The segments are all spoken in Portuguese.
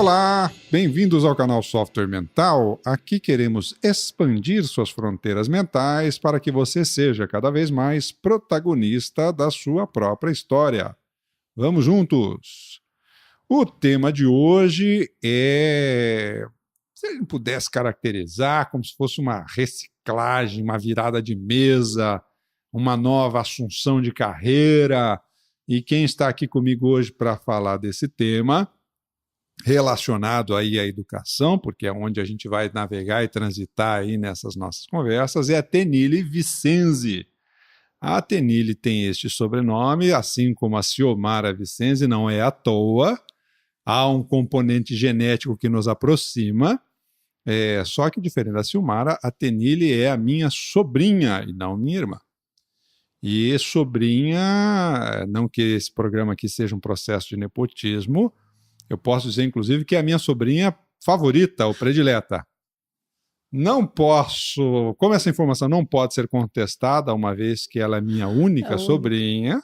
Olá, bem-vindos ao canal Software Mental. Aqui queremos expandir suas fronteiras mentais para que você seja cada vez mais protagonista da sua própria história. Vamos juntos! O tema de hoje é, se ele pudesse caracterizar como se fosse uma reciclagem, uma virada de mesa, uma nova assunção de carreira. E quem está aqui comigo hoje para falar desse tema, relacionado aí à educação, porque é onde a gente vai navegar e transitar aí nessas nossas conversas, é a Tenille Vicenzi. A Tenille tem este sobrenome, assim como a Ciomara Vicenzi, não é à toa. Há um componente genético que nos aproxima, só que diferente da Ciomara, a Tenille é a minha sobrinha e não minha irmã. E sobrinha, não que esse programa aqui seja um processo de nepotismo, eu posso dizer, inclusive, que é a minha sobrinha favorita ou predileta. Não posso, como essa informação não pode ser contestada, uma vez que ela é minha única sobrinha,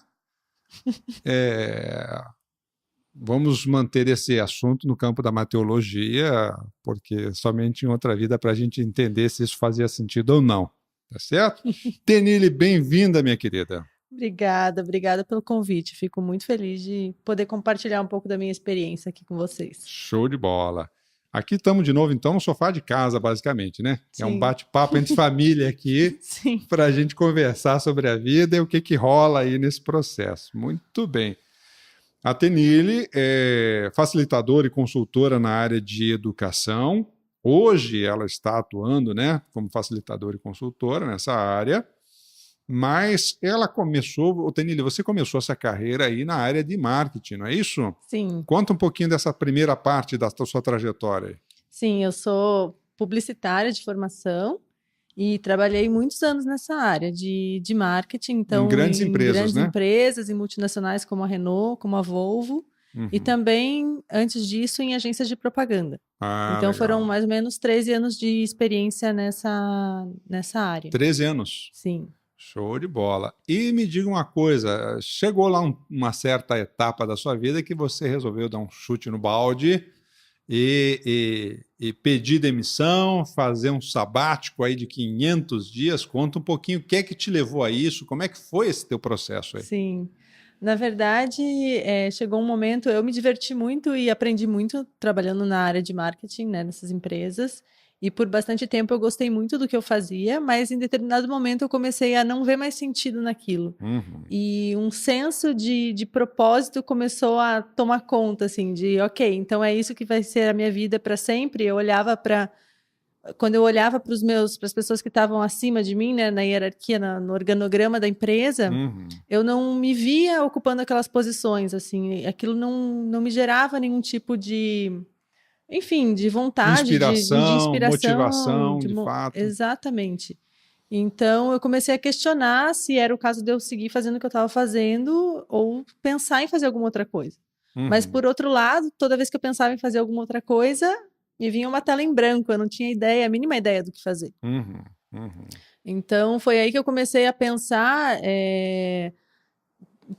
vamos manter esse assunto no campo da mateologia, porque somente em outra vida para a gente entender se isso fazia sentido ou não. Tá certo? Tenille, bem-vinda, minha querida. Obrigada pelo convite. Fico muito feliz de poder compartilhar um pouco da minha experiência aqui com vocês. Show de bola. Aqui estamos de novo, então, no sofá de casa, basicamente, né? Sim. É um bate-papo entre família aqui, para a gente conversar sobre a vida e o que rola aí nesse processo. Muito bem. A Tenille é facilitadora e consultora na área de educação. Hoje ela está atuando, né, como facilitadora e consultora nessa área. Mas ela começou, Tenille, você começou essa carreira aí na área de marketing, não é isso? Sim. Conta um pouquinho dessa primeira parte da sua trajetória. Sim, eu sou publicitária de formação e trabalhei muitos anos nessa área de marketing. Então, em grandes empresas, grandes né? empresas, em multinacionais como a Renault, como a Volvo. E também, antes disso, em agências de propaganda. Então, legal. Foram mais ou menos 13 anos de experiência nessa área. 13 anos? Sim. Show de bola. E me diga uma coisa, chegou lá uma certa etapa da sua vida que você resolveu dar um chute no balde e pedir demissão, fazer um sabático aí de 500 dias. Conta um pouquinho o que é que te levou a isso, como é que foi esse teu processo aí? Sim. Na verdade, chegou um momento, eu me diverti muito e aprendi muito trabalhando na área de marketing, né, nessas empresas. E por bastante tempo eu gostei muito do que eu fazia, mas em determinado momento eu comecei a não ver mais sentido naquilo. E um senso de propósito começou a tomar conta, assim, de ok, então é isso que vai ser a minha vida para sempre. Eu olhava quando eu olhava para as pessoas que estavam acima de mim, né, na hierarquia, no organograma da empresa, eu não me via ocupando aquelas posições, assim, aquilo não me gerava nenhum tipo de, enfim, de vontade, de inspiração, motivação, de fato. Exatamente. Então, eu comecei a questionar se era o caso de eu seguir fazendo o que eu estava fazendo ou pensar em fazer alguma outra coisa. Mas, por outro lado, toda vez que eu pensava em fazer alguma outra coisa, me vinha uma tela em branco, eu não tinha a mínima ideia do que fazer. Então, foi aí que eu comecei a pensar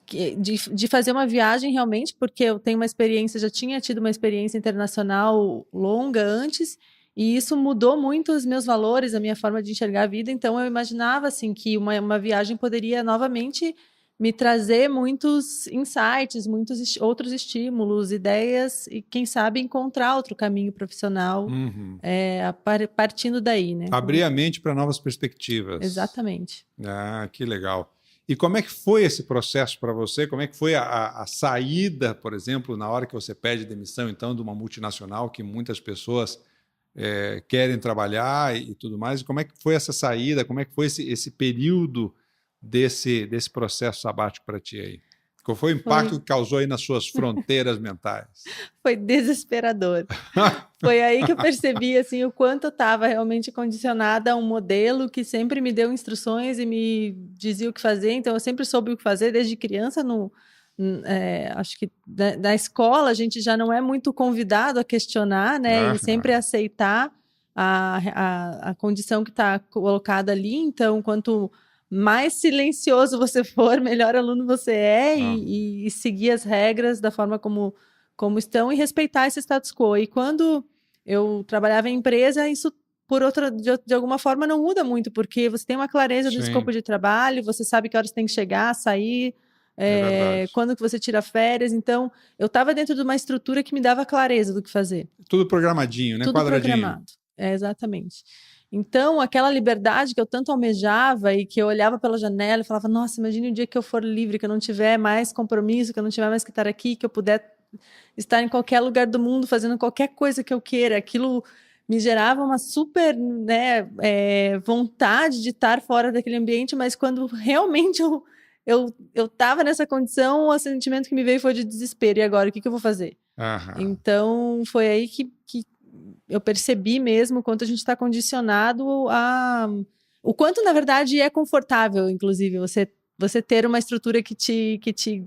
de fazer uma viagem realmente, porque eu tenho uma experiência, já tinha tido uma experiência internacional longa antes, e isso mudou muito os meus valores, a minha forma de enxergar a vida. Então, eu imaginava assim, que uma viagem poderia novamente me trazer muitos insights, muitos outros estímulos, ideias, e quem sabe encontrar outro caminho profissional partindo daí, né? Abrir a mente para novas perspectivas. Exatamente. Ah, que legal. E como é que foi esse processo para você? Como é que foi a saída, por exemplo, na hora que você pede demissão, então, de uma multinacional que muitas pessoas querem trabalhar e tudo mais? E como é que foi essa saída? Como é que foi esse período desse processo sabático para ti aí? Qual foi o impacto que causou aí nas suas fronteiras mentais? Foi desesperador. Foi aí que eu percebi assim, o quanto eu estava realmente condicionada a um modelo que sempre me deu instruções e me dizia o que fazer. Então, eu sempre soube o que fazer desde criança. Acho que na escola a gente já não é muito convidado a questionar, né? E sempre aceitar a condição que está colocada ali. Então, quanto mais silencioso você for, melhor aluno você é e seguir as regras da forma como como estão e respeitar esse status quo. E quando eu trabalhava em empresa, isso de alguma forma não muda muito, porque você tem uma clareza do Sim. escopo de trabalho, você sabe que horas tem que chegar, sair, verdade. quando que você tira férias. Então, eu estava dentro de uma estrutura que me dava clareza do que fazer. Tudo programadinho, né? Tudo Quadradinho. programado. Exatamente. Então, aquela liberdade que eu tanto almejava e que eu olhava pela janela e falava, nossa, imagine o dia que eu for livre, que eu não tiver mais compromisso, que eu não tiver mais que estar aqui, que eu puder estar em qualquer lugar do mundo fazendo qualquer coisa que eu queira. Aquilo me gerava uma super, né, vontade de estar fora daquele ambiente, mas quando realmente eu estava nessa condição, o sentimento que me veio foi de desespero. E agora, o que eu vou fazer? Então, foi aí que eu percebi mesmo o quanto a gente está condicionado a... O quanto, na verdade, é confortável, inclusive, você ter uma estrutura que te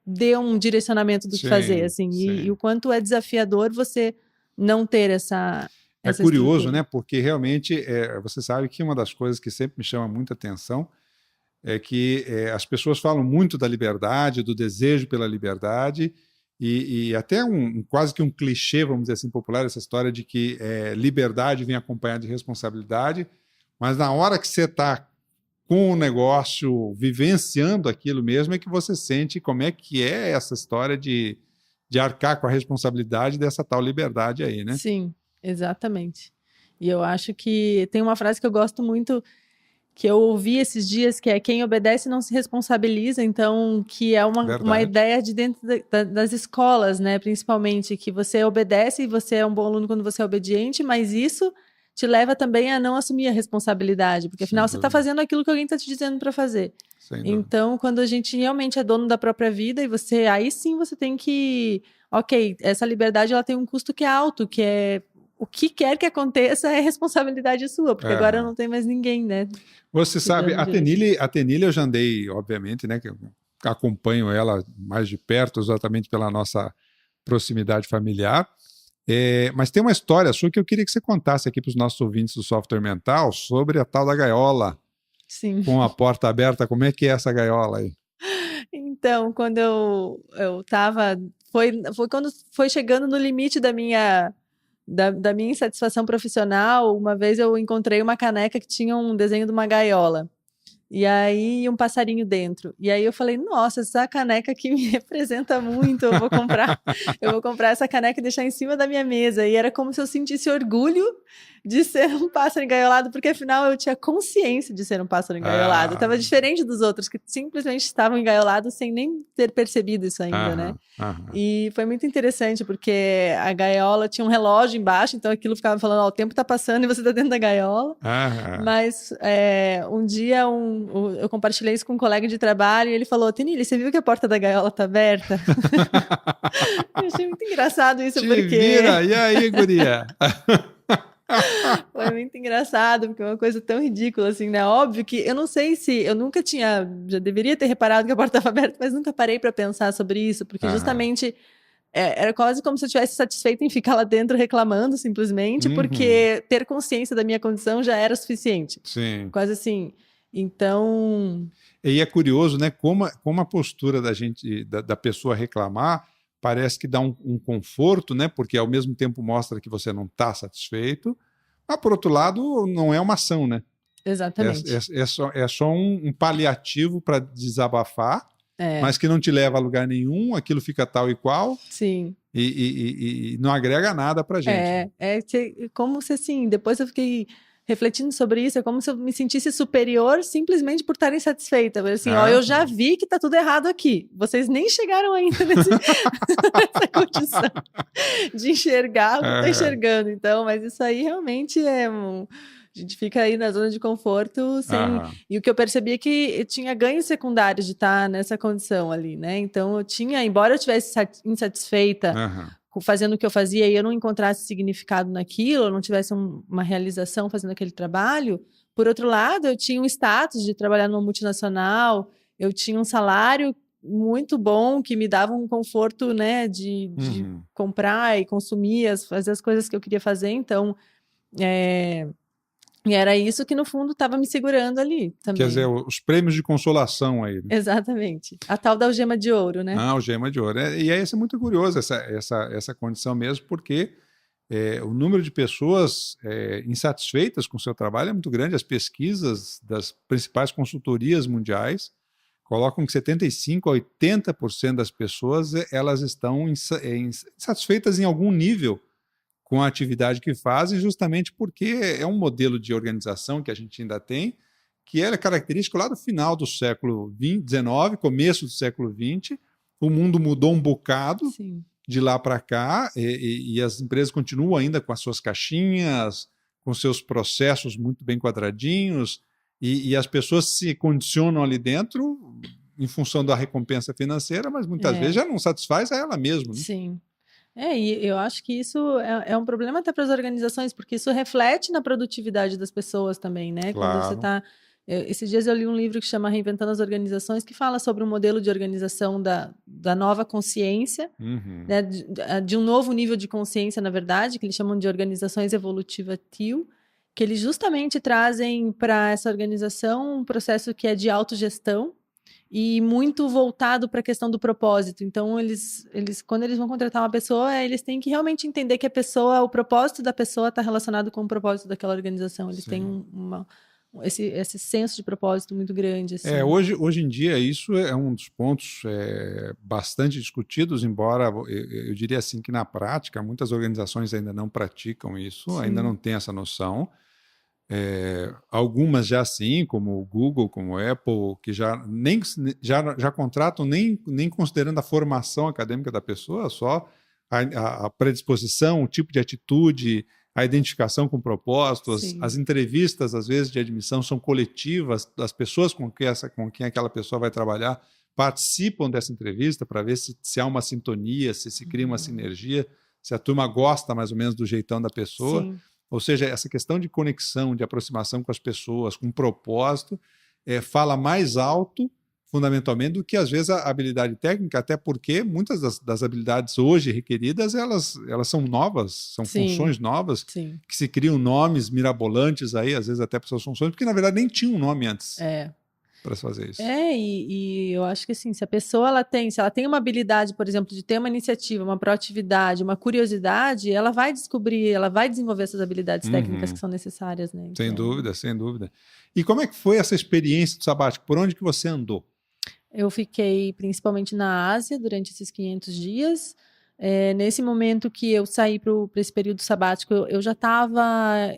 dê um direcionamento do que fazer, assim. E o quanto é desafiador você não ter essa curioso, estrutura. né? Porque realmente, você sabe que uma das coisas que sempre me chama muita atenção é que as pessoas falam muito da liberdade, do desejo pela liberdade, e até quase que um clichê, vamos dizer assim, popular, essa história de que liberdade vem acompanhada de responsabilidade, mas na hora que você está com o negócio, vivenciando aquilo mesmo, é que você sente como é que é essa história de arcar com a responsabilidade dessa tal liberdade aí, né? Sim, exatamente. E eu acho que tem uma frase que eu gosto muito, que eu ouvi esses dias, que é quem obedece não se responsabiliza, então, que é uma ideia de dentro das escolas, né, principalmente, que você obedece e você é um bom aluno quando você é obediente, mas isso te leva também a não assumir a responsabilidade, porque afinal você está fazendo aquilo que alguém está te dizendo para fazer. Então, quando a gente realmente é dono da própria vida, e aí sim você tem que, ok, essa liberdade ela tem um custo que é alto, que é o que quer que aconteça é responsabilidade sua, porque agora não tem mais ninguém, né? Você sabe, a Tenille eu já andei, obviamente, né? Que eu acompanho ela mais de perto, exatamente pela nossa proximidade familiar. Mas tem uma história sua que eu queria que você contasse aqui para os nossos ouvintes do Software Mental sobre a tal da gaiola. Sim. Com a porta aberta, como é que é essa gaiola aí? Então, quando eu estava... Foi quando foi chegando no limite da minha insatisfação profissional. Uma vez eu encontrei uma caneca que tinha um desenho de uma gaiola. E aí, um passarinho dentro. E aí eu falei, nossa, essa caneca aqui me representa muito, eu vou comprar essa caneca e deixar em cima da minha mesa. E era como se eu sentisse orgulho de ser um pássaro engaiolado, porque afinal eu tinha consciência de ser um pássaro engaiolado. Estava diferente dos outros, que simplesmente estavam engaiolados sem nem ter percebido isso ainda, né? E foi muito interessante, porque a gaiola tinha um relógio embaixo, então aquilo ficava falando, ó, o tempo tá passando e você tá dentro da gaiola. Mas um dia eu compartilhei isso com um colega de trabalho e ele falou, Tenille, você viu que a porta da gaiola tá aberta? Eu achei muito engraçado isso, porque... Vira, e aí, guria? Foi muito engraçado, porque é uma coisa tão ridícula, assim, né? Óbvio que eu não sei se... Eu nunca tinha... Já deveria ter reparado que a porta estava aberta, mas nunca parei para pensar sobre isso, porque justamente... era quase como se eu estivesse satisfeita em ficar lá dentro reclamando, simplesmente, porque ter consciência da minha condição já era suficiente. Sim. Quase assim. Então... E é curioso, né? Como a postura da pessoa reclamar parece que dá um conforto, né? Porque ao mesmo tempo mostra que você não está satisfeito, mas por outro lado não é uma ação, né? Exatamente. É só um paliativo para desabafar, mas que não te leva a lugar nenhum, aquilo fica tal e qual. Sim. E não agrega nada para gente. Como se assim, depois eu fiquei refletindo sobre isso, é como se eu me sentisse superior simplesmente por estar insatisfeita. Assim, eu já vi que tá tudo errado aqui. Vocês nem chegaram ainda nessa condição de enxergar o que tá enxergando. Então, mas isso aí realmente a gente fica aí na zona de conforto sem... E o que eu percebi é que eu tinha ganhos secundários de estar nessa condição ali, né? Então, embora eu estivesse insatisfeita fazendo o que eu fazia e eu não encontrasse significado naquilo, eu não tivesse uma realização fazendo aquele trabalho, por outro lado, eu tinha um status de trabalhar numa multinacional, eu tinha um salário muito bom, que me dava um conforto, né, de comprar e consumir, fazer as coisas que eu queria fazer. Então, E era isso que, no fundo, estava me segurando ali também. Quer dizer, os prêmios de consolação aí. Né? Exatamente. A tal da algema de ouro, né? Ah, algema de ouro. E aí isso é muito curioso, essa condição mesmo, porque o número de pessoas insatisfeitas com o seu trabalho é muito grande. As pesquisas das principais consultorias mundiais colocam que 75% a 80% das pessoas elas estão insatisfeitas em algum nível com a atividade que fazem, justamente porque é um modelo de organização que a gente ainda tem, que é característico lá do final do século XIX, começo do século XX. O mundo mudou um bocado Sim. de lá para cá, e as empresas continuam ainda com as suas caixinhas, com seus processos muito bem quadradinhos, e as pessoas se condicionam ali dentro em função da recompensa financeira, mas muitas vezes já não satisfaz a ela mesma. Né? Sim. E eu acho que isso é um problema até para as organizações, porque isso reflete na produtividade das pessoas também, né? Claro. Quando você está... Esses dias eu li um livro que chama Reinventando as Organizações, que fala sobre um modelo de organização da nova consciência, né? De um novo nível de consciência, na verdade, que eles chamam de organizações evolutiva TEAL, que eles justamente trazem para essa organização um processo que é de autogestão, e muito voltado para a questão do propósito. Então, quando eles vão contratar uma pessoa, eles têm que realmente entender que o propósito da pessoa está relacionado com o propósito daquela organização. Eles têm esse senso de propósito muito grande. Assim. Hoje em dia, isso é um dos pontos bastante discutidos, embora eu diria assim que na prática, muitas organizações ainda não praticam isso, ainda não têm essa noção. Algumas já sim, como o Google, como o Apple, que já contratam nem considerando a formação acadêmica da pessoa, só a predisposição, o tipo de atitude, a identificação com propósitos, as entrevistas, às vezes, de admissão são coletivas, as pessoas com quem aquela pessoa vai trabalhar participam dessa entrevista para ver se há uma sintonia, se cria uma sinergia, se a turma gosta mais ou menos do jeitão da pessoa. Sim. Ou seja, essa questão de conexão, de aproximação com as pessoas, com propósito, fala mais alto, fundamentalmente, do que, às vezes, a habilidade técnica, até porque muitas das habilidades hoje requeridas, elas são novas, são funções novas, que se criam nomes mirabolantes aí, às vezes até para suas funções, porque, na verdade, nem tinha um nome antes. Para se fazer isso. E eu acho que assim, se ela tem uma habilidade, por exemplo, de ter uma iniciativa, uma proatividade, uma curiosidade, ela vai desenvolver essas habilidades técnicas que são necessárias, né? Então... Sem dúvida, sem dúvida. E como é que foi essa experiência do sabático? Por onde que você andou? Eu fiquei principalmente na Ásia durante esses 500 dias. Nesse momento que eu saí para esse período sabático, eu já estava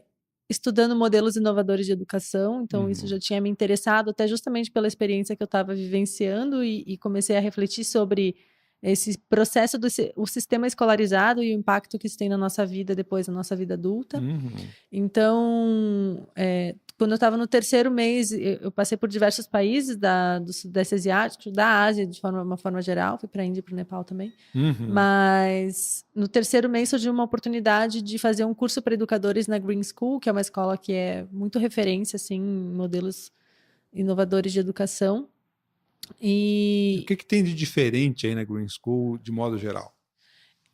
estudando modelos inovadores de educação, então isso já tinha me interessado, até justamente pela experiência que eu estava vivenciando, e comecei a refletir sobre esse processo do sistema escolarizado e o impacto que isso tem na nossa vida depois, na nossa vida adulta. Então, quando eu estava no terceiro mês, eu passei por diversos países do Sudeste Asiático, da Ásia, de uma forma geral, fui para a Índia e para o Nepal também. Mas no terceiro mês surgiu uma oportunidade de fazer um curso para educadores na Green School, que é uma escola que é muito referência assim, em modelos inovadores de educação. E o que tem de diferente aí na Green School, de modo geral?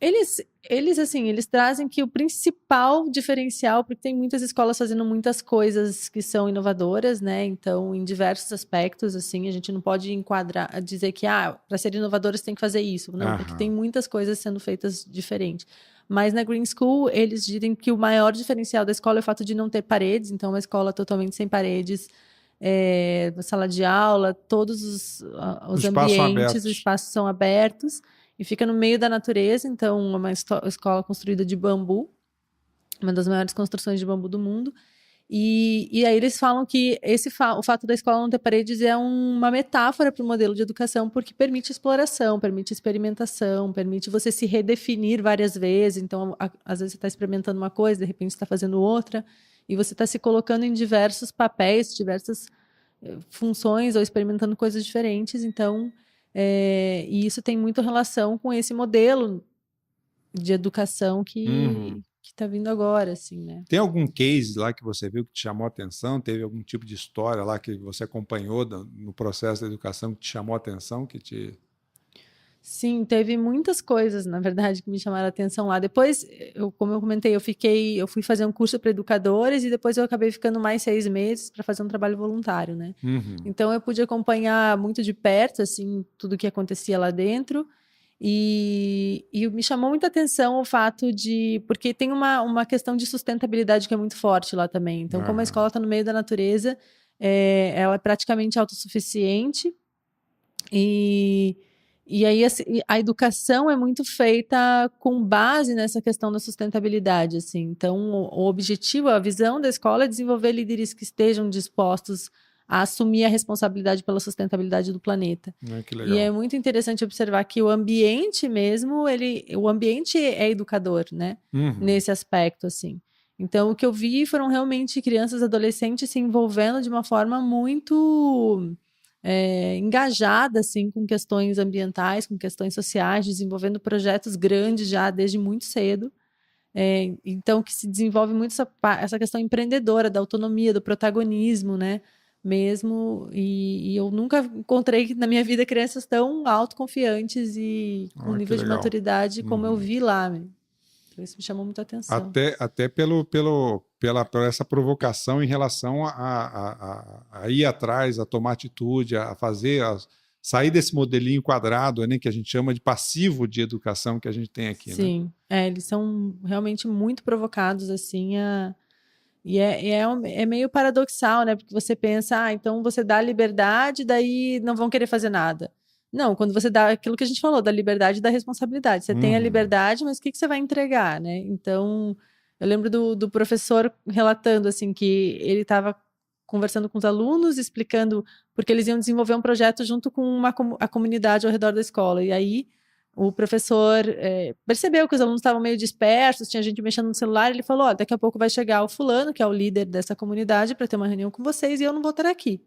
Eles trazem que o principal diferencial, porque tem muitas escolas fazendo muitas coisas que são inovadoras, né? Então, em diversos aspectos, assim, a gente não pode dizer que, para ser inovadoras tem que fazer isso. Não, porque tem muitas coisas sendo feitas diferentes. Mas na Green School, eles dizem que o maior diferencial da escola é o fato de não ter paredes, então é uma escola totalmente sem paredes, sala de aula, todos os ambientes, os espaços são abertos. E fica no meio da natureza, então é uma escola construída de bambu, uma das maiores construções de bambu do mundo. E aí eles falam que o fato da escola não ter paredes é uma metáfora para o modelo de educação, porque permite exploração, permite experimentação, permite você se redefinir várias vezes. Então, às vezes você está experimentando uma coisa, de repente você está fazendo outra, e você está se colocando em diversos papéis, diversas funções, ou experimentando coisas diferentes. Então... e isso tem muito relação com esse modelo de educação que está vindo agora, assim, né? Tem algum case lá que você viu que te chamou a atenção? Teve algum tipo de história lá que você acompanhou no processo da educação que te chamou a atenção, Sim, teve muitas coisas, na verdade, que me chamaram a atenção lá. Depois, como eu comentei, eu fui fazer um curso para educadores e depois eu acabei ficando mais 6 meses para fazer um trabalho voluntário, né? Uhum. Então eu pude acompanhar muito de perto, assim, tudo que acontecia lá dentro. E me chamou muita atenção o fato de... Porque tem uma questão de sustentabilidade que é muito forte lá também. Então, como a Aham. escola está no meio da natureza, ela é praticamente autossuficiente. E aí assim, a educação é muito feita com base nessa questão da sustentabilidade, assim. Então, o objetivo, a visão da escola é desenvolver líderes que estejam dispostos a assumir a responsabilidade pela sustentabilidade do planeta. Que E é legal. muito interessante observar que o ambiente mesmo, o ambiente é educador, né? Uhum. Nesse aspecto, assim. Então, o que eu vi foram realmente crianças e adolescentes se envolvendo de uma forma muito engajada assim, com questões ambientais, com questões sociais, desenvolvendo projetos grandes já desde muito cedo. Então, que se desenvolve muito essa questão empreendedora, da autonomia, do protagonismo, né? Mesmo. E eu nunca encontrei na minha vida crianças tão autoconfiantes e com Que nível de legal. maturidade como eu Uhum. vi lá. Então, isso me chamou muita atenção. Até por essa provocação em relação a ir atrás, a tomar atitude, a fazer, sair desse modelinho quadrado, né, que a gente chama de passivo de educação que a gente tem aqui, né? Sim, eles são realmente muito provocados, assim, é meio paradoxal, né? Porque você pensa, então você dá liberdade, daí não vão querer fazer nada. Não, quando você dá aquilo que a gente falou, da liberdade e da responsabilidade. Você tem a Uhum. liberdade, mas o que você vai entregar, né? Então, eu lembro do professor relatando, assim, que ele estava conversando com os alunos, explicando, porque eles iam desenvolver um projeto junto com a comunidade ao redor da escola. E aí, o professor percebeu que os alunos estavam meio dispersos, tinha gente mexendo no celular, ele falou, daqui a pouco vai chegar o fulano, que é o líder dessa comunidade, para ter uma reunião com vocês, e eu não vou estar aqui.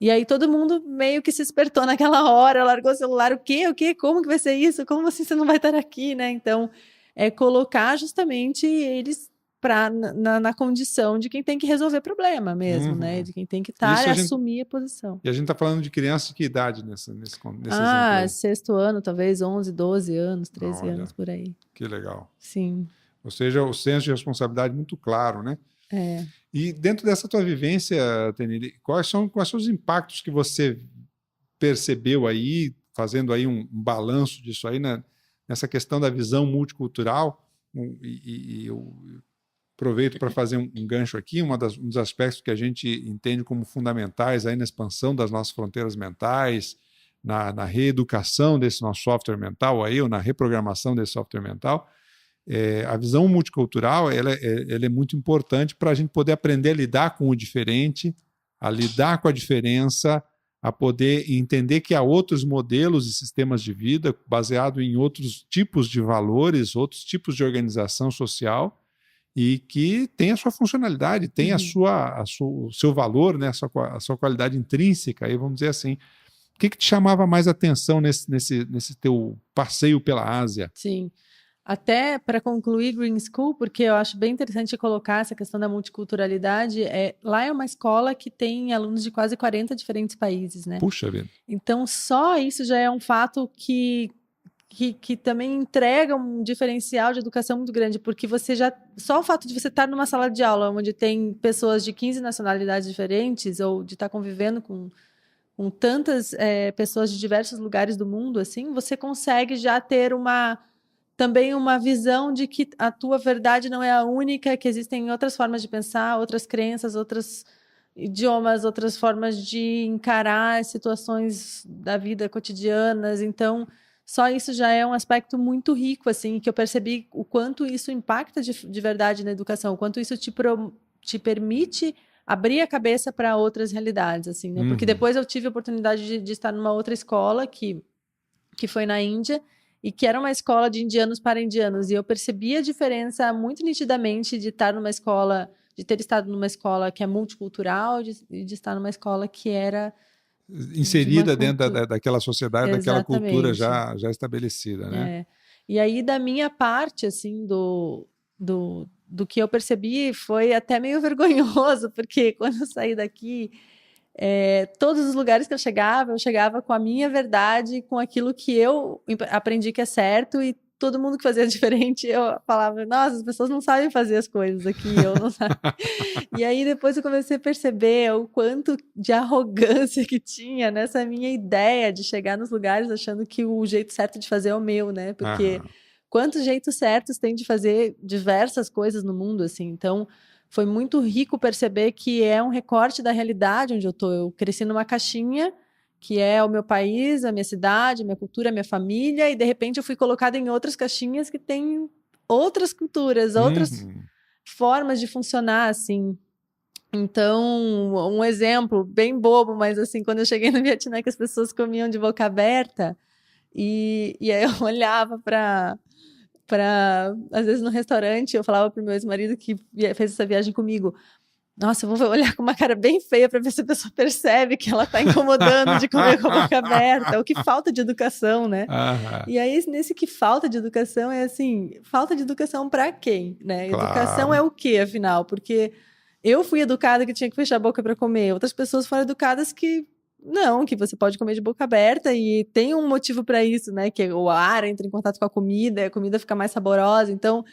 E aí todo mundo meio que se espertou naquela hora, largou o celular, o quê? O quê? Como que vai ser isso? Como assim você não vai estar aqui, né? Então, colocar justamente eles na condição de quem tem que resolver problema mesmo, né? Uhum. De quem tem que estar e Isso assumir a posição. e a gente está falando de crianças de que idade nesse exemplo aí? Sexto ano, talvez 11, 12 anos, 13 Olha, anos por aí. que legal. Sim. Ou seja, o senso de responsabilidade muito claro, né? E dentro dessa tua vivência, Tenili, quais são os impactos que você percebeu aí, fazendo aí um balanço disso aí, né, nessa questão da visão multicultural? E eu aproveito para fazer um gancho aqui, um dos aspectos que a gente entende como fundamentais aí na expansão das nossas fronteiras mentais, na reeducação desse nosso software mental aí, ou na reprogramação desse software mental. A visão multicultural ela é muito importante para a gente poder aprender a lidar com o diferente, a lidar com a diferença, a poder entender que há outros modelos e sistemas de vida baseado em outros tipos de valores, outros tipos de organização social e que tem a sua funcionalidade, tem o seu valor, né, a sua qualidade intrínseca, aí vamos dizer assim. O que te chamava mais atenção nesse teu passeio pela Ásia? Sim. Até para concluir Green School, porque eu acho bem interessante colocar essa questão da multiculturalidade, lá é uma escola que tem alunos de quase 40 diferentes países, né? Puxa vida. Então, só isso já é um fato que também entrega um diferencial de educação muito grande, porque só o fato de você estar numa sala de aula onde tem pessoas de 15 nacionalidades diferentes, ou de estar convivendo com tantas pessoas de diversos lugares do mundo, assim, você consegue já ter também uma visão de que a tua verdade não é a única, que existem outras formas de pensar, outras crenças, outros idiomas, outras formas de encarar situações da vida cotidianas. Então, só isso já é um aspecto muito rico, assim, que eu percebi o quanto isso impacta de verdade na educação, o quanto isso te permite abrir a cabeça para outras realidades, assim, né? Porque depois eu tive a oportunidade de estar numa outra escola que foi na Índia, e que era uma escola de indianos para indianos, e eu percebi a diferença muito nitidamente de estar numa escola, de ter estado numa escola que é multicultural, de estar numa escola que era inserida dentro daquela sociedade, daquela cultura Exatamente. já estabelecida, né? E aí, da minha parte, assim, do que eu percebi, foi até meio vergonhoso, porque quando eu saí daqui, todos os lugares que eu chegava com a minha verdade, com aquilo que eu aprendi que é certo, e todo mundo que fazia diferente, eu falava, nossa, as pessoas não sabem fazer as coisas aqui, eu não sabia. E aí depois eu comecei a perceber o quanto de arrogância que tinha nessa minha ideia de chegar nos lugares achando que o jeito certo de fazer é o meu, né? Porque quantos jeitos certos tem de fazer diversas coisas no mundo, assim. Então, foi muito rico perceber que é um recorte da realidade onde eu tô. Eu cresci numa caixinha que é o meu país, a minha cidade, a minha cultura, a minha família, e de repente eu fui colocada em outras caixinhas que têm outras culturas, outras formas de funcionar, assim. Então, um exemplo bem bobo, mas assim, quando eu cheguei no Vietnã, que as pessoas comiam de boca aberta, e aí eu olhava às vezes no restaurante, eu falava pro meu ex-marido que fez essa viagem comigo, nossa, eu vou olhar com uma cara bem feia para ver se a pessoa percebe que ela está incomodando de comer com a boca aberta. O que falta de educação, né? E aí, nesse que falta de educação, é assim, falta de educação para quem, né? Claro. Educação é o quê, afinal? Porque eu fui educada que tinha que fechar a boca para comer. Outras pessoas foram educadas que não, que você pode comer de boca aberta e tem um motivo para isso, né? Que o ar entra em contato com a comida fica mais saborosa. Então,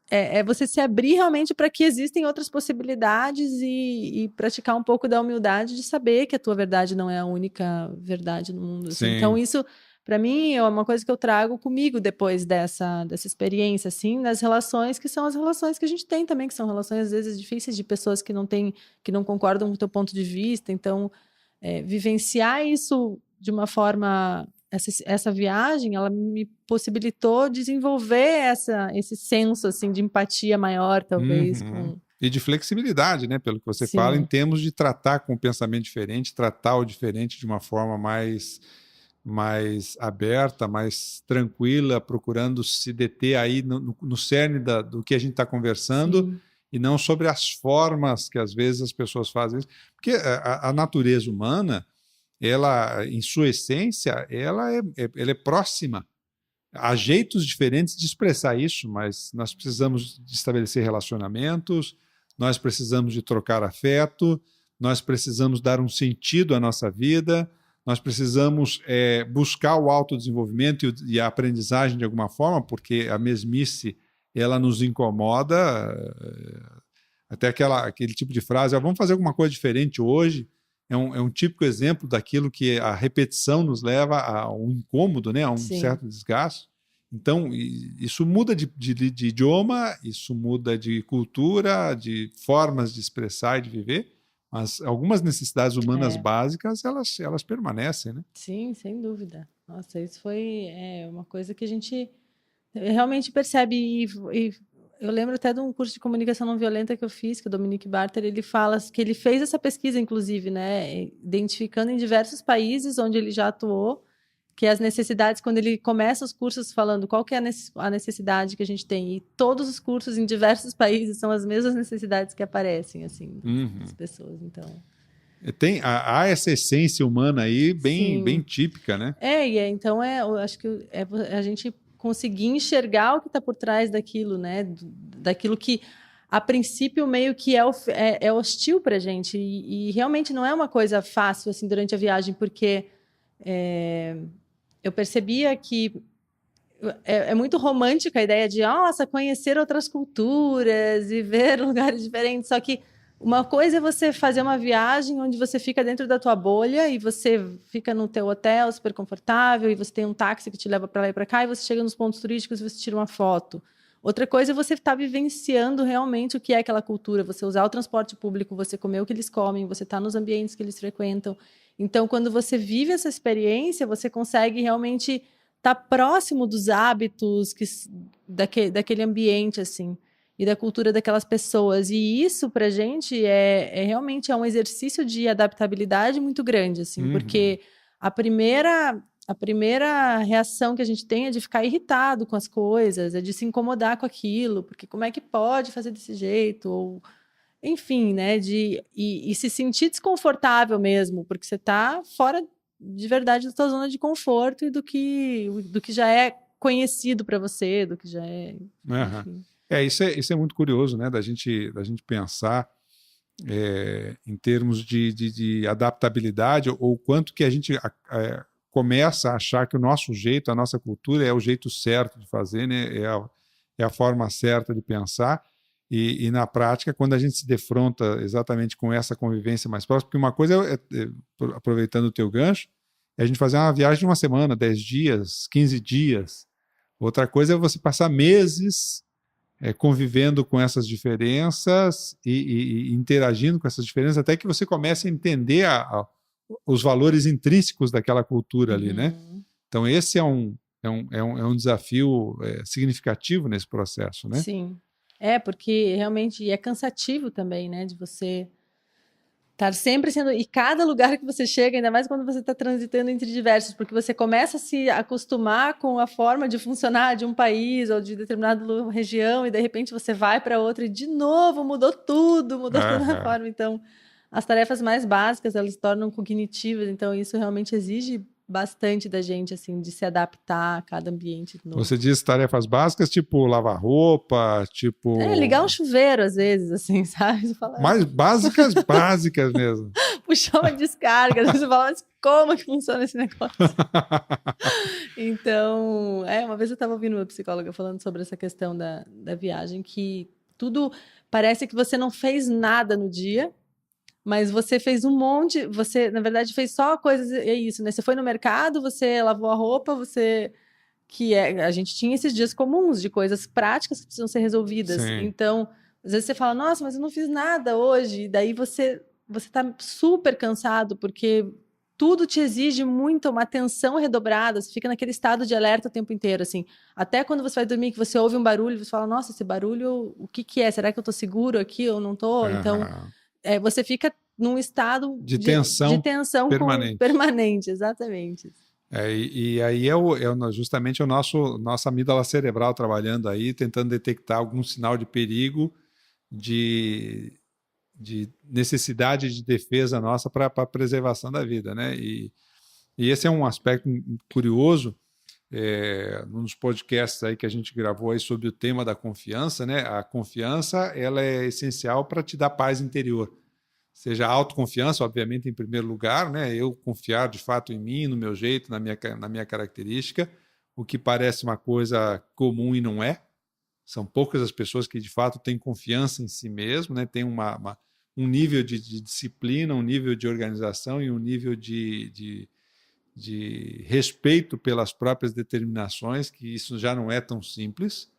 é você se abrir realmente para que existem outras possibilidades e praticar um pouco da humildade de saber que a tua verdade não é a única verdade no mundo. Assim. Então, isso, para mim, é uma coisa que eu trago comigo depois dessa experiência, assim, nas relações que são as relações que a gente tem também, que são relações, às vezes, difíceis de pessoas que não concordam com o teu ponto de vista. Então, vivenciar isso de uma forma... Essa viagem, ela me possibilitou desenvolver esse senso, assim, de empatia maior, talvez. E de flexibilidade, né? Pelo que você fala, em termos de tratar com um pensamento diferente, tratar o diferente de uma forma mais aberta, mais tranquila, procurando se deter aí no cerne do que a gente está conversando, e não sobre as formas que às vezes as pessoas fazem isso. Porque a natureza humana, ela, em sua essência, ela é próxima. Há jeitos diferentes de expressar isso, mas nós precisamos de estabelecer relacionamentos, nós precisamos de trocar afeto, nós precisamos dar um sentido à nossa vida, nós precisamos buscar o autodesenvolvimento e a aprendizagem de alguma forma, porque a mesmice, ela nos incomoda. Até aquele tipo de frase, vamos fazer alguma coisa diferente hoje, é um típico exemplo daquilo que a repetição nos leva a um incômodo, né? A um certo desgaste. Então, isso muda de idioma, isso muda de cultura, de formas de expressar e de viver, mas algumas necessidades humanas básicas, elas permanecem, né? Sim, sem dúvida. Nossa, isso foi uma coisa que a gente realmente percebe e eu lembro até de um curso de comunicação não violenta que eu fiz, que o Dominique Barter, ele fala que ele fez essa pesquisa, inclusive, né, identificando em diversos países onde ele já atuou, que as necessidades, quando ele começa os cursos falando qual que é a necessidade que a gente tem, e todos os cursos em diversos países são as mesmas necessidades que aparecem, assim, das pessoas, então... Há essa essência humana aí bem típica, né? Então eu acho que a gente conseguir enxergar o que está por trás daquilo, né? Daquilo que, a princípio, meio que é hostil para a gente. E realmente não é uma coisa fácil assim, durante a viagem, porque eu percebia que é muito romântica a ideia de, nossa, conhecer outras culturas e ver lugares diferentes. Só que uma coisa é você fazer uma viagem onde você fica dentro da tua bolha e você fica no teu hotel super confortável e você tem um táxi que te leva para lá e para cá e você chega nos pontos turísticos e você tira uma foto. Outra coisa é você estar vivenciando realmente o que é aquela cultura, você usar o transporte público, você comer o que eles comem, você estar nos ambientes que eles frequentam. Então, quando você vive essa experiência, você consegue realmente estar próximo dos hábitos daquele ambiente, assim, e da cultura daquelas pessoas. E isso, para a gente, realmente um exercício de adaptabilidade muito grande, assim, porque a primeira reação que a gente tem é de ficar irritado com as coisas, é de se incomodar com aquilo, porque como é que pode fazer desse jeito? Ou, enfim, né? E se sentir desconfortável mesmo, porque você está fora de verdade da sua zona de conforto e do que já é conhecido para você, do que já é... Enfim. Isso é muito curioso, né? Da gente pensar em termos de adaptabilidade, ou o quanto que a gente começa a achar que o nosso jeito, a nossa cultura é o jeito certo de fazer, né? É a forma certa de pensar. E na prática, quando a gente se defronta exatamente com essa convivência mais próxima, porque uma coisa, aproveitando o teu gancho, é a gente fazer uma viagem de uma semana, 10 dias, 15 dias. Outra coisa é você passar meses convivendo com essas diferenças e interagindo com essas diferenças, até que você comece a entender os valores intrínsecos daquela cultura ali, né? Então, esse é um desafio significativo nesse processo, né? Sim. Porque realmente é cansativo também, né? De você estar sempre sendo... E cada lugar que você chega, ainda mais quando você está transitando entre diversos, porque você começa a se acostumar com a forma de funcionar de um país ou de determinada região, e de repente você vai para outra e de novo mudou toda a forma. Então, as tarefas mais básicas, elas se tornam cognitivas, então isso realmente exige bastante da gente, assim, de se adaptar a cada ambiente novo. Você diz tarefas básicas, tipo lavar roupa, tipo... ligar um chuveiro, às vezes, assim, sabe? Você fala, mais básicas mesmo. Puxar uma descarga, você fala, mas como que funciona esse negócio? Então, uma vez eu estava ouvindo uma psicóloga falando sobre essa questão da viagem, que tudo parece que você não fez nada no dia, mas você fez um monte, você, na verdade, fez só coisas, é isso, né? Você foi no mercado, você lavou a roupa, a gente tinha esses dias comuns de coisas práticas que precisam ser resolvidas. Sim. Então, às vezes você fala, nossa, mas eu não fiz nada hoje. E daí você tá super cansado, porque tudo te exige muito, uma atenção redobrada, você fica naquele estado de alerta o tempo inteiro, assim. Até quando você vai dormir, que você ouve um barulho, você fala, nossa, esse barulho, o que é? Será que eu tô seguro aqui ou não tô? Então, você fica num estado de tensão permanente. Permanente, exatamente. E aí justamente nossa amígdala cerebral trabalhando aí, tentando detectar algum sinal de perigo, de necessidade de defesa nossa para a preservação da vida, né? E esse é um aspecto curioso, num dos podcasts aí que a gente gravou aí sobre o tema da confiança, né? A confiança, ela é essencial para te dar paz interior. Seja a autoconfiança, obviamente, em primeiro lugar, né? Eu confiar de fato em mim, no meu jeito, na minha característica, o que parece uma coisa comum e não é. São poucas as pessoas que de fato têm confiança em si mesmo, né? Tem um nível de disciplina, um nível de organização e um nível de respeito pelas próprias determinações, que isso já não é tão simples.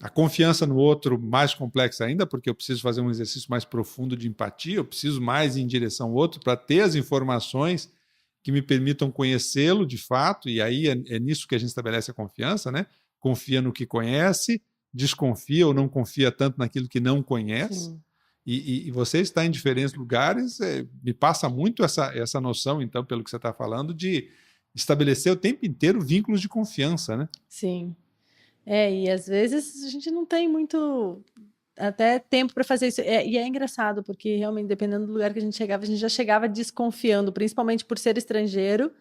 A confiança no outro, mais complexa ainda, porque eu preciso fazer um exercício mais profundo de empatia, eu preciso mais ir em direção ao outro para ter as informações que me permitam conhecê-lo de fato, e aí é nisso que a gente estabelece a confiança, né? Confia no que conhece, desconfia ou não confia tanto naquilo que não conhece. E você está em diferentes lugares, me passa muito essa noção, então, pelo que você está falando, de estabelecer o tempo inteiro vínculos de confiança, né? Sim. E às vezes a gente não tem muito até tempo para fazer isso. E é engraçado, porque realmente, dependendo do lugar que a gente já chegava desconfiando, principalmente por ser estrangeiro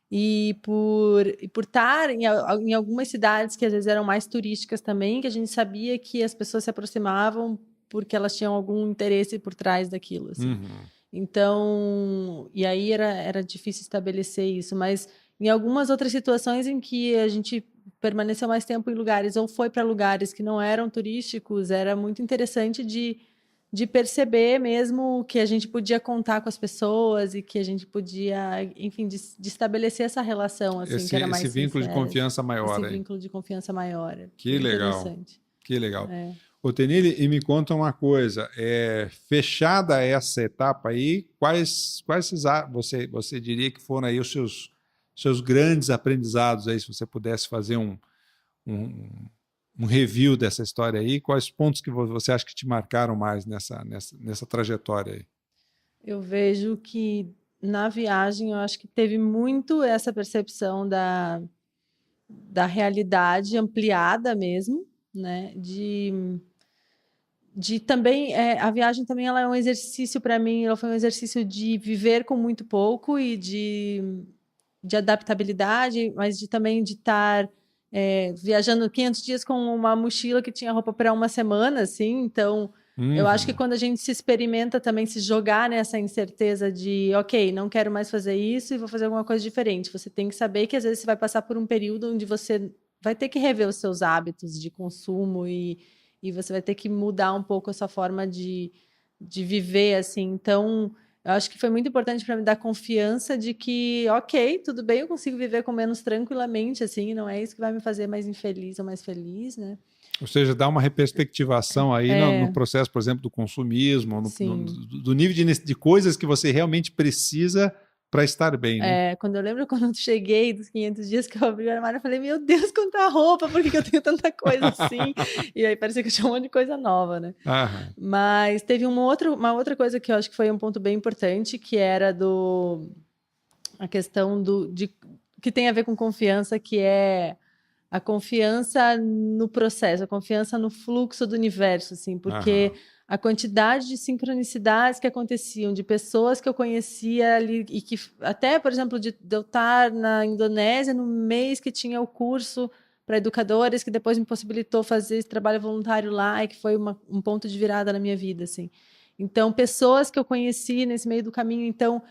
e por estar em algumas cidades que às vezes eram mais turísticas também, que a gente sabia que as pessoas se aproximavam porque elas tinham algum interesse por trás daquilo, assim. Então, e aí era difícil estabelecer isso, mas em algumas outras situações em que a gente permaneceu mais tempo em lugares ou foi para lugares que não eram turísticos, era muito interessante de perceber mesmo que a gente podia contar com as pessoas e que a gente podia, enfim, de estabelecer essa relação, assim, que era mais esse vínculo de confiança maior. Esse vínculo de confiança maior. Que legal. Que legal. Ô, Tenille, e me conta uma coisa, fechada essa etapa aí, quais você diria que foram aí os seus grandes aprendizados aí, se você pudesse fazer um review dessa história aí, quais pontos que você acha que te marcaram mais nessa trajetória aí? Eu vejo que na viagem, eu acho que teve muito essa percepção da realidade ampliada mesmo, né? De também, a viagem também ela é um exercício para mim, ela foi um exercício de viver com muito pouco e de adaptabilidade, mas também de estar viajando 500 dias com uma mochila que tinha roupa para uma semana, assim, então Eu acho que quando a gente se experimenta também se jogar nessa incerteza de, ok, não quero mais fazer isso e vou fazer alguma coisa diferente. Você tem que saber que às vezes você vai passar por um período onde você vai ter que rever os seus hábitos de consumo e você vai ter que mudar um pouco a sua forma de viver, assim. Então, eu acho que foi muito importante para me dar confiança de que, ok, tudo bem, eu consigo viver com menos tranquilamente, assim, não é isso que vai me fazer mais infeliz ou mais feliz, né? Ou seja, dá uma reperspectivação aí no processo, por exemplo, do consumismo, do nível de coisas que você realmente precisa para estar bem, né? Quando eu lembro quando eu cheguei dos 500 dias que eu abri o armário, eu falei, meu Deus, quanta roupa, por que eu tenho tanta coisa assim? E aí parecia que eu tinha um monte de coisa nova, né? Aham. Mas teve uma outra coisa que eu acho que foi um ponto bem importante, que era a questão que tem a ver com confiança, que é a confiança no processo, a confiança no fluxo do universo, assim, porque a quantidade de sincronicidades que aconteciam, de pessoas que eu conhecia ali, e que até, por exemplo, de eu estar na Indonésia no mês que tinha o curso para educadores, que depois me possibilitou fazer esse trabalho voluntário lá, e que foi um ponto de virada na minha vida, assim. Então, pessoas que eu conheci nesse meio do caminho, então,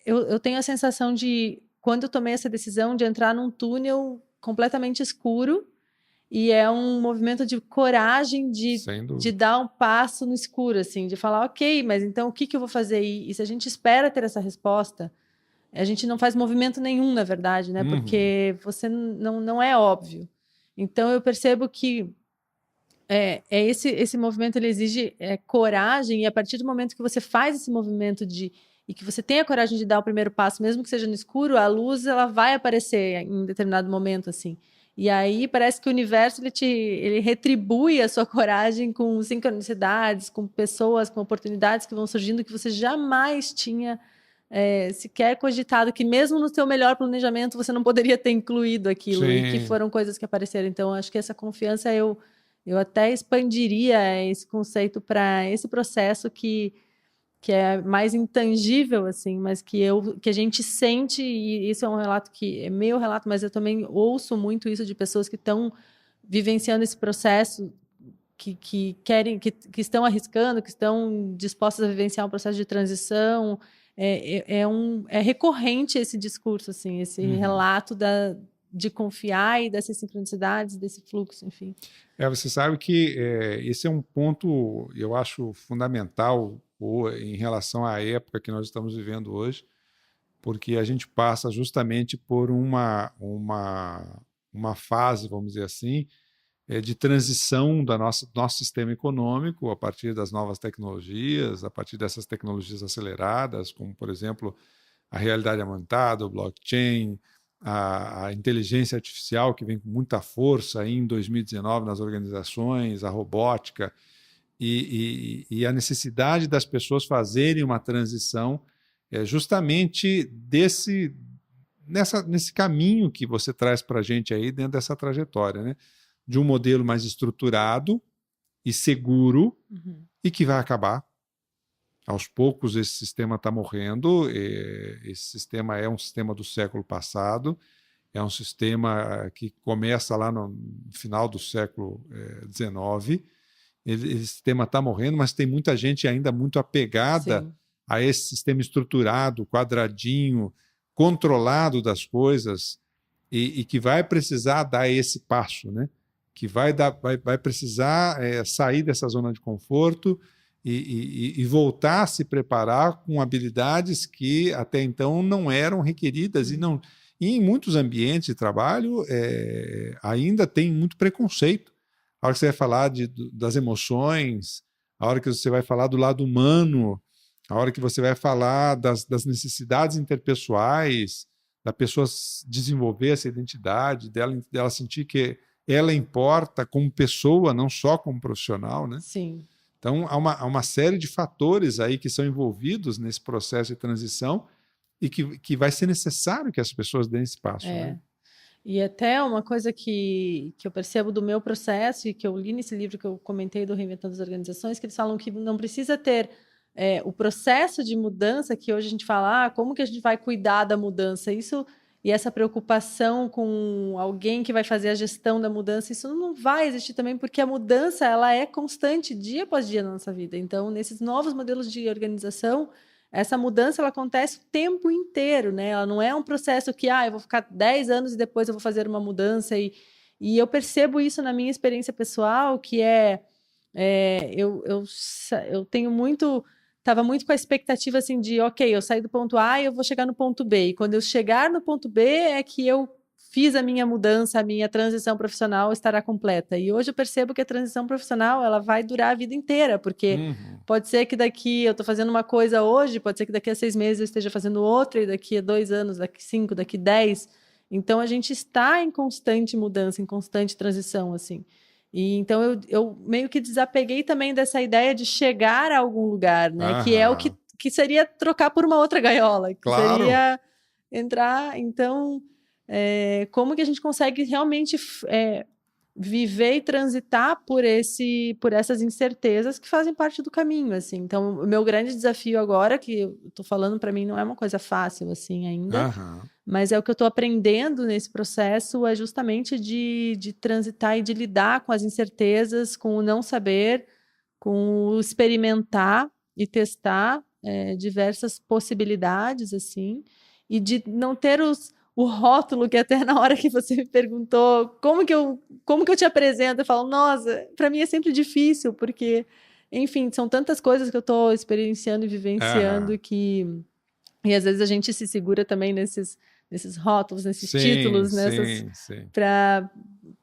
eu tenho a sensação de, quando eu tomei essa decisão de entrar num túnel completamente escuro, e é um movimento de coragem de dar um passo no escuro, assim, de falar, ok, mas então o que eu vou fazer? E se a gente espera ter essa resposta, a gente não faz movimento nenhum, na verdade, né? Porque você não é óbvio. Então eu percebo que esse movimento, ele exige coragem, e a partir do momento que você faz esse movimento e que você tem a coragem de dar o primeiro passo, mesmo que seja no escuro, a luz ela vai aparecer em determinado momento, assim. E aí parece que o universo ele retribui a sua coragem com sincronicidades, com pessoas, com oportunidades que vão surgindo que você jamais tinha sequer cogitado, que mesmo no seu melhor planejamento você não poderia ter incluído aquilo. Sim. E que foram coisas que apareceram. Então, acho que essa confiança eu até expandiria esse conceito para esse processo que é mais intangível, assim, mas que a gente sente, e isso é um relato que é meu relato, mas eu também ouço muito isso de pessoas que estão vivenciando esse processo, que querem, que estão arriscando, que estão dispostas a vivenciar um processo de transição. É recorrente esse discurso, assim, esse relato de confiar e dessas sincronicidades, desse fluxo, enfim. Você sabe que esse é um ponto, eu acho, fundamental em relação à época que nós estamos vivendo hoje, porque a gente passa justamente por uma fase, vamos dizer assim, de transição do nosso sistema econômico a partir das novas tecnologias, a partir dessas tecnologias aceleradas, como, por exemplo, a realidade aumentada, o blockchain, a inteligência artificial, que vem com muita força aí em 2019 nas organizações, a robótica, e a necessidade das pessoas fazerem uma transição justamente nesse caminho que você traz para a gente aí dentro dessa trajetória, né? De um modelo mais estruturado e seguro e que vai acabar. Aos poucos esse sistema está morrendo, esse sistema é um sistema do século passado, é um sistema que começa lá no final do século XIX. Esse sistema está morrendo, mas tem muita gente ainda muito apegada a esse sistema estruturado, quadradinho, controlado das coisas, e que vai precisar dar esse passo, né? Que vai precisar sair dessa zona de conforto e voltar a se preparar com habilidades que até então não eram requeridas. E em muitos ambientes de trabalho ainda tem muito preconceito. A hora que você vai falar das emoções, a hora que você vai falar do lado humano, a hora que você vai falar das necessidades interpessoais, da pessoa desenvolver essa identidade, dela sentir que ela importa como pessoa, não só como profissional, né? Sim. Então, há uma série de fatores aí que são envolvidos nesse processo de transição e que vai ser necessário que as pessoas deem esse passo, né? E até uma coisa que eu percebo do meu processo e que eu li nesse livro que eu comentei do Reinventando as Organizações, que eles falam que não precisa ter o processo de mudança, que hoje a gente fala, como que a gente vai cuidar da mudança? Isso e essa preocupação com alguém que vai fazer a gestão da mudança, isso não vai existir também, porque a mudança ela é constante dia após dia na nossa vida. Então, nesses novos modelos de organização, essa mudança ela acontece o tempo inteiro, né? Ela não é um processo que eu vou ficar 10 anos e depois eu vou fazer uma mudança. E eu percebo isso na minha experiência pessoal, que eu tenho muito... Estava muito com a expectativa assim de, ok, eu saí do ponto A e eu vou chegar no ponto B. E quando eu chegar no ponto B é que eu fiz a minha mudança, a minha transição profissional estará completa. E hoje eu percebo que a transição profissional ela vai durar a vida inteira, porque pode ser que daqui eu estou fazendo uma coisa hoje, pode ser que daqui a 6 meses eu esteja fazendo outra, e daqui a 2 anos, daqui 5, daqui 10. Então a gente está em constante mudança, em constante transição, assim. E então eu meio que desapeguei também dessa ideia de chegar a algum lugar, né? Que é o que seria trocar por uma outra gaiola, que seria entrar. Então, como que a gente consegue realmente viver e transitar por essas incertezas que fazem parte do caminho, assim. Então, o meu grande desafio agora, que eu estou falando para mim, não é uma coisa fácil assim ainda. Mas é o que eu estou aprendendo nesse processo, é justamente de transitar e de lidar com as incertezas, com o não saber, com o experimentar e testar diversas possibilidades, assim, e de não ter o rótulo que até na hora que você me perguntou como que eu te apresento, eu falo, nossa, para mim é sempre difícil, porque, enfim, são tantas coisas que eu estou experienciando e vivenciando e às vezes a gente se segura também nesses rótulos, nesses títulos,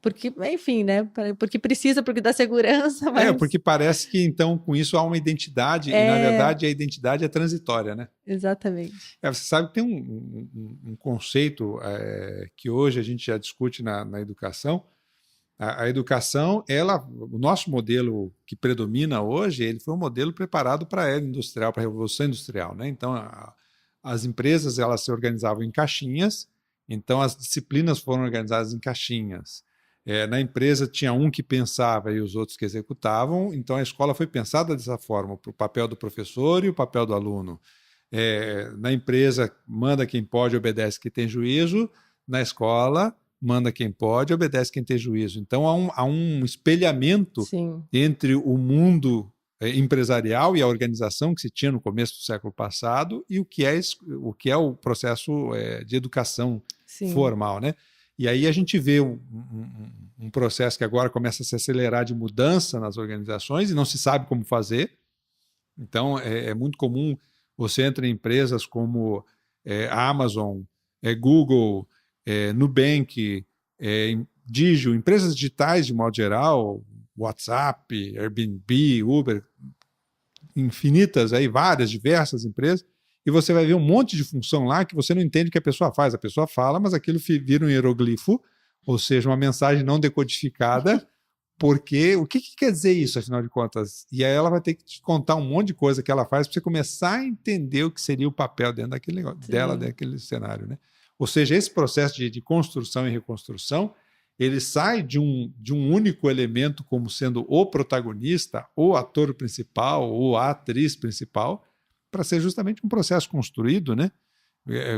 porque, enfim, né? Porque precisa, porque dá segurança. Mas... porque parece que então com isso há uma identidade, e na verdade a identidade é transitória, né? Exatamente. Você sabe que tem um conceito que hoje a gente já discute na educação. A educação, o nosso modelo que predomina hoje, ele foi um modelo preparado para a era industrial, para a Revolução Industrial, né? Então, as empresas elas se organizavam em caixinhas, então as disciplinas foram organizadas em caixinhas. Na empresa tinha um que pensava e os outros que executavam, então a escola foi pensada dessa forma, para o papel do professor e o papel do aluno. Na empresa, manda quem pode, obedece quem tem juízo. Na escola, manda quem pode, obedece quem tem juízo. Então há um espelhamento entre o mundo empresarial e a organização que se tinha no começo do século passado e o que é o processo de educação formal, né? E aí a gente vê um processo que agora começa a se acelerar de mudança nas organizações e não se sabe como fazer. Então é muito comum você entra em empresas como Amazon, Google, Nubank, Digio, empresas digitais de modo geral, WhatsApp, Airbnb, Uber, infinitas, várias, diversas empresas, e você vai ver um monte de função lá que você não entende o que a pessoa faz. A pessoa fala, mas aquilo vira um hieroglifo, ou seja, uma mensagem não decodificada, porque o que quer dizer isso, afinal de contas? E aí ela vai ter que te contar um monte de coisa que ela faz para você começar a entender o que seria o papel dentro daquele negócio, dela, daquele cenário, né? Ou seja, esse processo de construção e reconstrução, ele sai de um único elemento como sendo o protagonista, o ator principal, ou a atriz principal, para ser justamente um processo construído, né?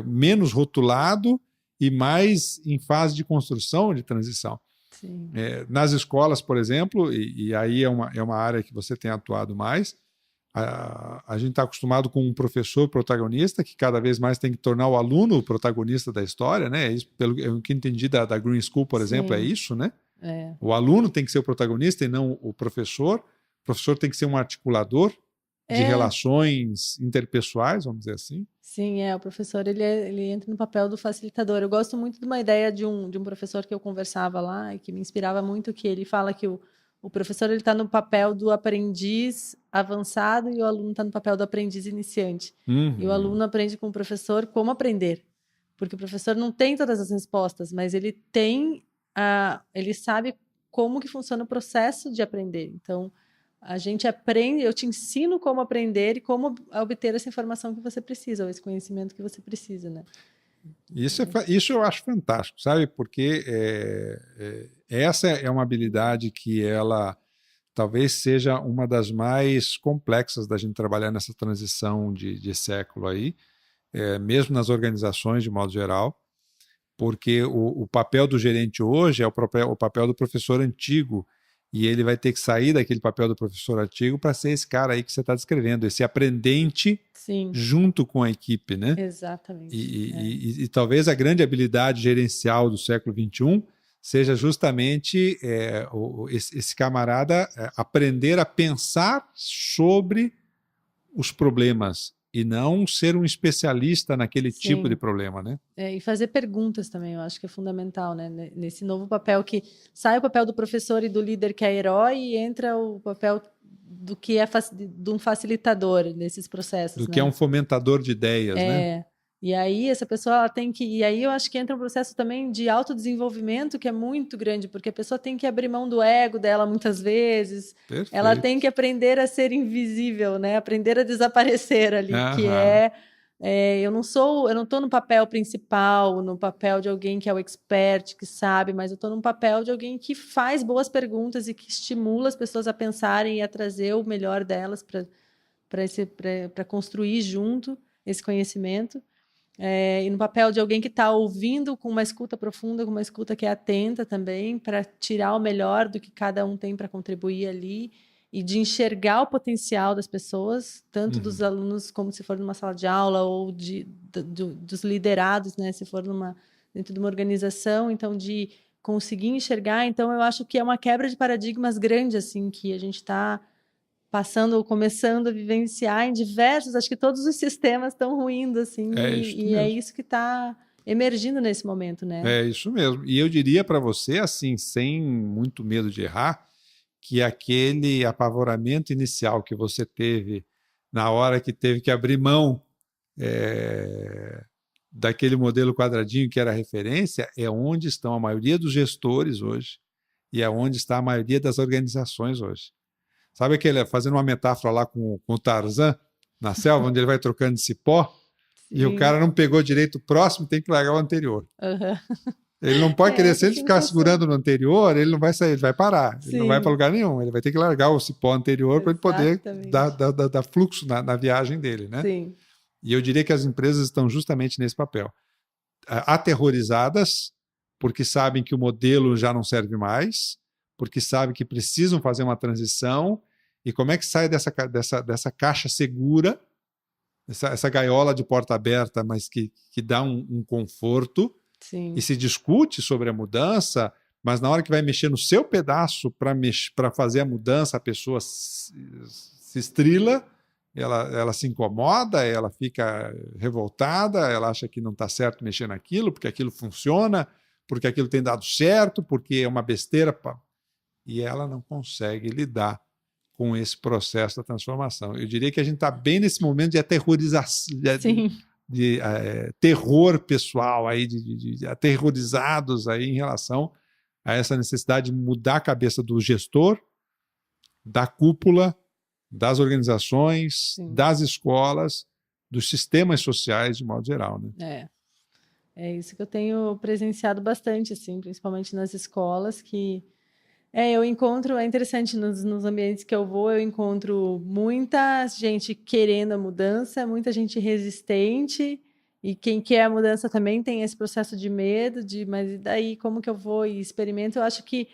Menos rotulado e mais em fase de construção, de transição. Nas escolas, por exemplo, e aí é uma área que você tem atuado mais, a gente está acostumado com um professor protagonista que cada vez mais tem que tornar o aluno o protagonista da história, né? Isso, pelo que entendi da Green School, por exemplo, é isso, né? O aluno tem que ser o protagonista e não o professor. O professor tem que ser um articulador de relações interpessoais, vamos dizer assim. Sim, o professor ele entra no papel do facilitador. Eu gosto muito de uma ideia de um professor que eu conversava lá e que me inspirava muito, que ele fala que o professor está no papel do aprendiz avançado e o aluno está no papel do aprendiz iniciante. E o aluno aprende com o professor como aprender. Porque o professor não tem todas as respostas, mas ele sabe como que funciona o processo de aprender. Então, a gente aprende, eu te ensino como aprender e como obter essa informação que você precisa, ou esse conhecimento que você precisa, né? Isso eu acho fantástico, sabe? Porque essa é uma habilidade que ela talvez seja uma das mais complexas da gente trabalhar nessa transição de século aí, mesmo nas organizações de modo geral, porque o papel do gerente hoje é o papel do professor antigo, e ele vai ter que sair daquele papel do professor antigo para ser esse cara aí que você está descrevendo, esse aprendente Sim, junto com a equipe, né? exatamente. E talvez a grande habilidade gerencial do século XXI seja justamente esse camarada aprender a pensar sobre os problemas e não ser um especialista naquele tipo de Sim. problema, né? E fazer perguntas também, eu acho que é fundamental, né? Nesse novo papel que sai o papel do professor e do líder que é herói e entra o papel do que é de um facilitador nesses processos, Do que é né? um fomentador de ideias, né? E aí essa pessoa ela tem que, e aí eu acho que entra um processo também de autodesenvolvimento que é muito grande, porque a pessoa tem que abrir mão do ego dela muitas vezes. Perfeito. Ela tem que aprender a ser invisível, né? Aprender a desaparecer ali, que eu não estou no papel principal, no papel de alguém que é o expert, que sabe, mas eu estou no papel de alguém que faz boas perguntas e que estimula as pessoas a pensarem e a trazer o melhor delas para construir junto esse conhecimento. E no papel de alguém que está ouvindo com uma escuta profunda, com uma escuta que é atenta também, para tirar o melhor do que cada um tem para contribuir ali e de enxergar o potencial das pessoas, tanto dos alunos como se for numa sala de aula ou dos liderados, né, se for dentro de uma organização, então de conseguir enxergar. Então eu acho que é uma quebra de paradigmas grande assim que a gente está começando a vivenciar em diversos, acho que todos os sistemas estão ruindo, assim, e é isso que está emergindo nesse momento, né? É isso mesmo. E eu diria para você, assim, sem muito medo de errar, que aquele apavoramento inicial que você teve na hora que teve que abrir mão daquele modelo quadradinho que era referência, é onde estão a maioria dos gestores hoje e é onde está a maioria das organizações hoje. Sabe aquele, fazendo uma metáfora lá com o Tarzan, na selva, onde ele vai trocando de cipó, Sim. e o cara não pegou direito o próximo, tem que largar o anterior. Ele não pode querer, se ele ficar segurando no anterior, ele não vai sair, ele vai parar. Sim. Ele não vai para lugar nenhum, ele vai ter que largar o cipó anterior para ele poder dar fluxo na viagem dele, né? Sim. E eu diria que as empresas estão justamente nesse papel. Aterrorizadas, porque sabem que o modelo já não serve mais, porque sabem que precisam fazer uma transição. E como é que sai dessa caixa segura, essa gaiola de porta aberta, mas que dá um conforto? Sim. E se discute sobre a mudança, mas na hora que vai mexer no seu pedaço para fazer a mudança, a pessoa se estrila, ela se incomoda, ela fica revoltada, ela acha que não está certo mexer naquilo, porque aquilo funciona, porque aquilo tem dado certo, porque é uma besteira. E ela não consegue lidar com esse processo da transformação. Eu diria que a gente está bem nesse momento de aterrorização, de terror pessoal, aí, de aterrorizados aí em relação a essa necessidade de mudar a cabeça do gestor, da cúpula, das organizações, das escolas, dos sistemas sociais de modo geral, né? É isso que eu tenho presenciado bastante, assim, principalmente nas escolas, que eu encontro, é interessante, nos ambientes que eu vou, eu encontro muita gente querendo a mudança, muita gente resistente, e quem quer a mudança também tem esse processo de medo, mas e daí, como que eu vou e experimento? Eu acho que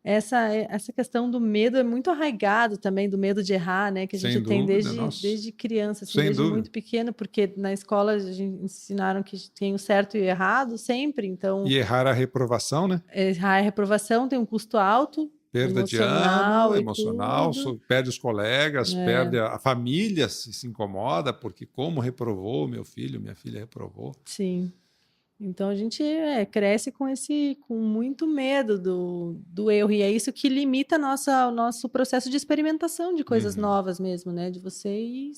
essa questão do medo é muito arraigado também, do medo de errar, né? Que a gente tem desde criança, assim, desde muito pequeno, porque na escola a gente ensinaram que tem o certo e o errado sempre, então... E errar a reprovação, né? Errar a reprovação tem um custo alto, perda de ano, emocional, perde os colegas, perde a família, se incomoda, porque como reprovou meu filho, minha filha reprovou. Sim. Então a gente cresce com muito medo do erro, e é isso que limita o nosso processo de experimentação de coisas novas mesmo, né? De você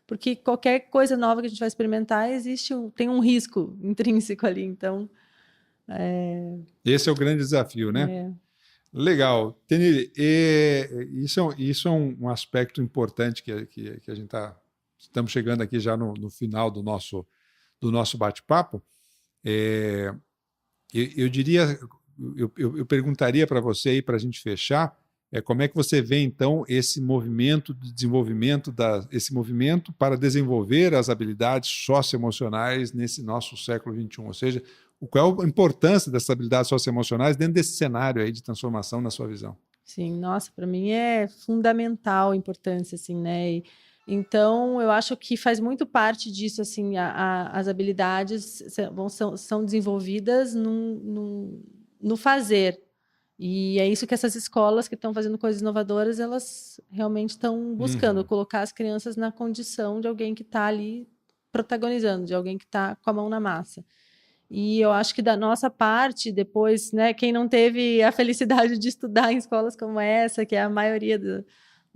porque qualquer coisa nova que a gente vai experimentar tem um risco intrínseco ali, então... Esse é o grande desafio, né? Legal. Tenille, isso é um aspecto importante que a gente estamos chegando aqui já no final do nosso bate-papo. Eu diria, eu perguntaria para você aí, para a gente fechar, Como é que você vê, então, esse movimento de desenvolvimento, esse movimento para desenvolver as habilidades socioemocionais nesse nosso século XXI? Ou seja, qual é a importância dessas habilidades socioemocionais dentro desse cenário aí de transformação na sua visão? Sim, nossa, para mim é fundamental a importância, assim, né? Então, eu acho que faz muito parte disso, assim, as habilidades são desenvolvidas no fazer. E é isso que essas escolas que estão fazendo coisas inovadoras, elas realmente estão buscando, colocar as crianças na condição de alguém que está ali protagonizando, de alguém que está com a mão na massa. E eu acho que da nossa parte, depois, né, quem não teve a felicidade de estudar em escolas como essa, que é a maioria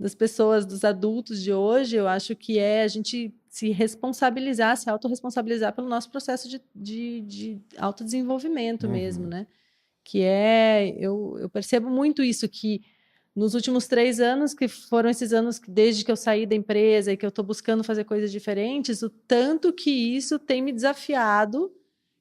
das pessoas, dos adultos de hoje, eu acho que é a gente se responsabilizar, se autorresponsabilizar pelo nosso processo de autodesenvolvimento mesmo, né? Que eu percebo muito isso, que nos últimos 3 anos, que foram esses anos desde que eu saí da empresa e que eu estou buscando fazer coisas diferentes, o tanto que isso tem me desafiado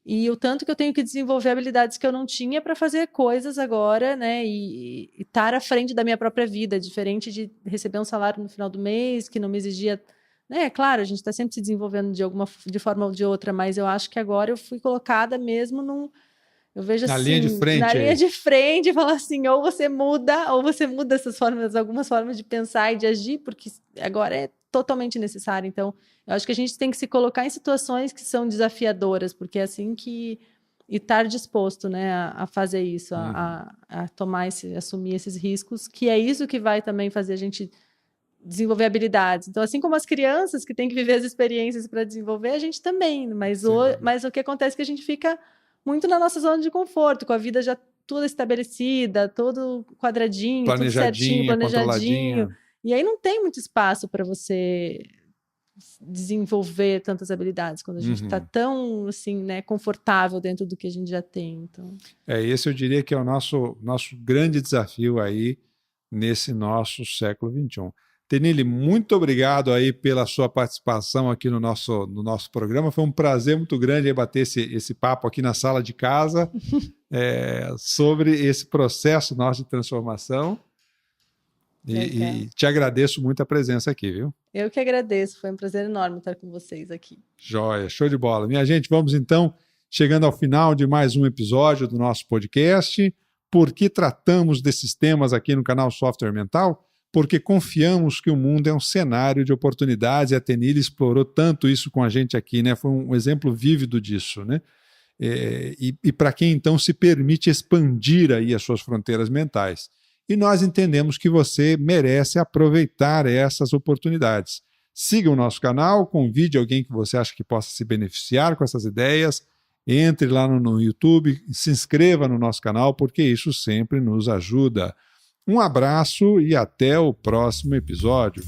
e o tanto que eu tenho que desenvolver habilidades que eu não tinha para fazer coisas agora, né? E estar à frente da minha própria vida, diferente de receber um salário no final do mês, que não me exigia. Né? Claro, a gente está sempre se desenvolvendo de forma ou de outra, mas eu acho que agora eu fui colocada mesmo eu vejo na assim, linha de frente, na linha de frente, e falar assim, ou você muda essas formas, algumas formas de pensar e de agir, porque agora é totalmente necessário. Então, eu acho que a gente tem que se colocar em situações que são desafiadoras, porque é assim que... E estar disposto, né, a fazer isso, a tomar assumir esses riscos, que é isso que vai também fazer a gente desenvolver habilidades. Então, assim como as crianças que têm que viver as experiências para desenvolver, a gente também. Mas o que acontece é que a gente fica muito na nossa zona de conforto, com a vida já toda estabelecida, todo quadradinho, tudo certinho, planejadinho. E aí não tem muito espaço para você desenvolver tantas habilidades quando a gente está tão assim, né, confortável dentro do que a gente já tem. Então... Esse eu diria que é o nosso grande desafio aí nesse nosso século XXI. Tenille, muito obrigado aí pela sua participação aqui no nosso programa. Foi um prazer muito grande aí bater esse papo aqui na sala de casa sobre esse processo nosso de transformação. E te agradeço muito a presença aqui, viu? Eu que agradeço. Foi um prazer enorme estar com vocês aqui. Joia, show de bola. Minha gente, vamos então chegando ao final de mais um episódio do nosso podcast. Por que tratamos desses temas aqui no canal Software Mental? Porque confiamos que o mundo é um cenário de oportunidades e a Tenille explorou tanto isso com a gente aqui, né? Foi um exemplo vívido disso, né? E para quem então se permite expandir aí as suas fronteiras mentais. E nós entendemos que você merece aproveitar essas oportunidades. Siga o nosso canal, convide alguém que você acha que possa se beneficiar com essas ideias, entre lá no YouTube, se inscreva no nosso canal, porque isso sempre nos ajuda. Um abraço e até o próximo episódio.